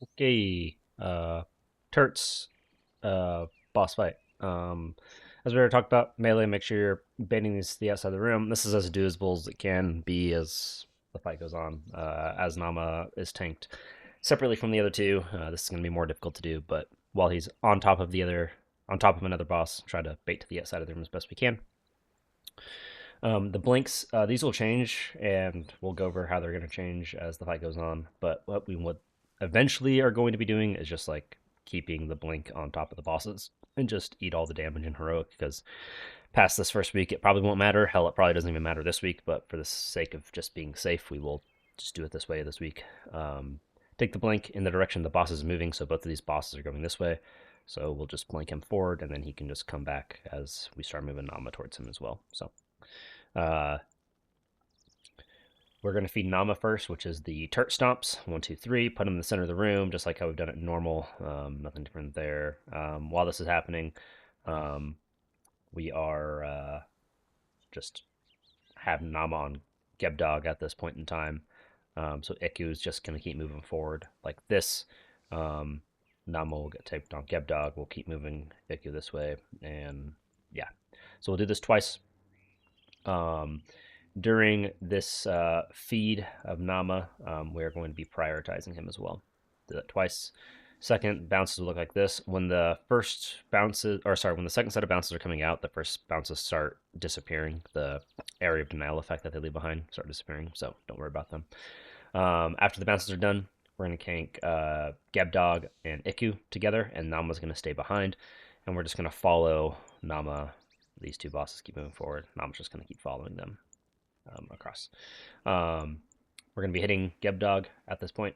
Okay, Turt's boss fight. As we already talked about, melee, make sure you're baiting these to the outside of the room. This is as doable as it can be as the fight goes on. As Nama is tanked separately from the other two, this is going to be more difficult to do. But while he's on top of another boss, try to bait to the outside of the room as best we can. The blinks, these will change, and we'll go over how they're going to change as the fight goes on. But what we would eventually are going to be doing is just like keeping the blink on top of the bosses and just eat all the damage in heroic because past this first week it probably won't matter. Hell, it probably doesn't even matter this week. But for the sake of just being safe, we will just do it this way this week. Take the blink in the direction the boss is moving, so both of these bosses are going this way. So we'll just blink him forward, and then he can just come back as we start moving Nama towards him as well. So uh, we're going to feed Nama first, which is the Turt Stomps. 1, 2, 3. Put him in the center of the room, just like how we've done it normal. Nothing different there. While this is happening, we are just have Nama on Gebdog at this point in time. So Iku is just going to keep moving forward like this. Nama will get taped on Gebdog. We'll keep moving Iku this way. And yeah. So we'll do this twice. During this feed of Nama, we're going to be prioritizing him as well. Do that twice. Second bounces will look like this. When the first bounces, or sorry, when the second set of bounces are coming out, the first bounces start disappearing. The area of denial effect that they leave behind start disappearing, so don't worry about them. After the bounces are done, we're going to kank Gebdog and Iku together, and Nama's going to stay behind, and we're just going to follow Nama. These two bosses keep moving forward. Nama's just going to keep following them across. We're going to be hitting Gebdog at this point.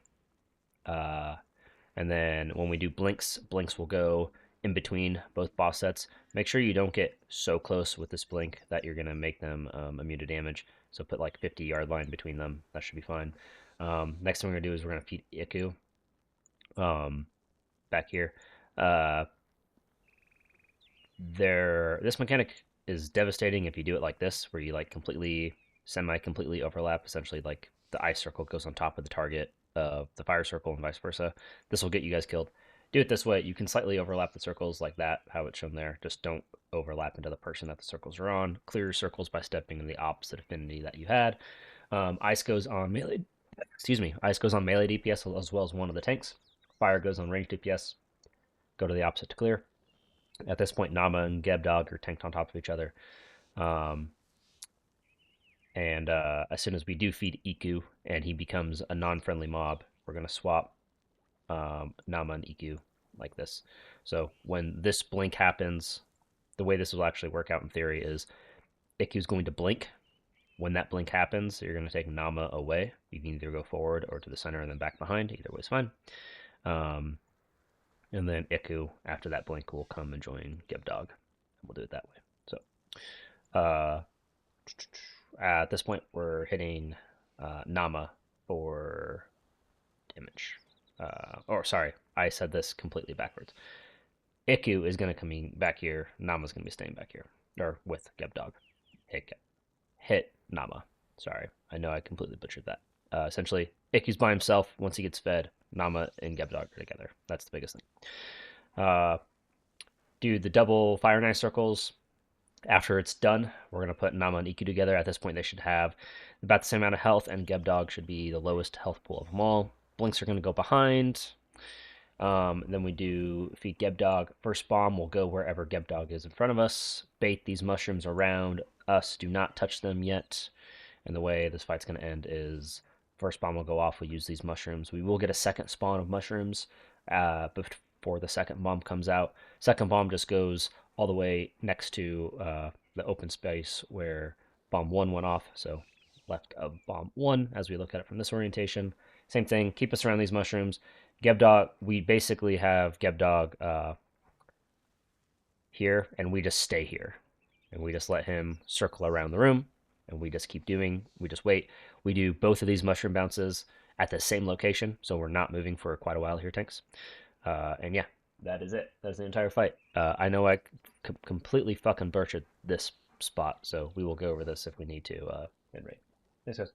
And then when we do blinks will go in between both boss sets. Make sure you don't get so close with this blink that you're going to make them immune to damage. So put like 50-yard line between them. That should be fine. Next thing we're going to do is we're going to feed Iku back here. This mechanic is devastating if you do it like this, where you like semi-completely overlap. Essentially, like the ice circle goes on top of the target of the fire circle and vice versa. This will get you guys killed. Do it this way. You can slightly overlap the circles like that, how it's shown there. Just don't overlap into the person that the circles are on. Clear your circles by stepping in the opposite affinity that you had. Ice goes on melee. Excuse me. Ice goes on melee DPS as well as one of the tanks. Fire goes on range DPS. Go to the opposite to clear. At this point, Nama and Gebdog are tanked on top of each other. And as soon as we do feed Iku and he becomes a non-friendly mob, we're going to swap Nama and Iku like this. So when this blink happens, the way this will actually work out in theory is Iku's going to blink. When that blink happens, you're going to take Nama away. You can either go forward or to the center and then back behind. Either way is fine. And then Iku, after that blink, will come and join Gebdog. We'll do it that way. So at this point, we're hitting Nama for damage. Or sorry, I said this completely backwards. Iku is going to come back here. Nama's going to be staying back here. Or with Gebdog. Hit Nama. Sorry, I know I completely butchered that. Essentially, Iku's by himself. Once he gets fed, Nama and Gebdog are together. That's the biggest thing. Do the double fire knife circles. After it's done, we're going to put Nama and Iku together. At this point, they should have about the same amount of health, and Gebdog should be the lowest health pool of them all. Blinks are going to go behind. Then we do feed Gebdog. First bomb will go wherever Gebdog is in front of us. Bait these mushrooms around us. Do not touch them yet. And the way this fight's going to end is first bomb will go off. We'll use these mushrooms. We will get a second spawn of mushrooms before the second bomb comes out. Second bomb just goes all the way next to the open space where bomb 1 went off. So left of bomb 1 as we look at it from this orientation. Same thing. Keep us around these mushrooms. Gebdog, we basically have Gebdog here, and we just stay here. And we just let him circle around the room, and we just wait. We do both of these mushroom bounces at the same location, so we're not moving for quite a while here, tanks. And yeah, that is it. That's the entire fight. I know I completely fucking butchered this spot, so we will go over this if we need to in rate. Thanks, guys.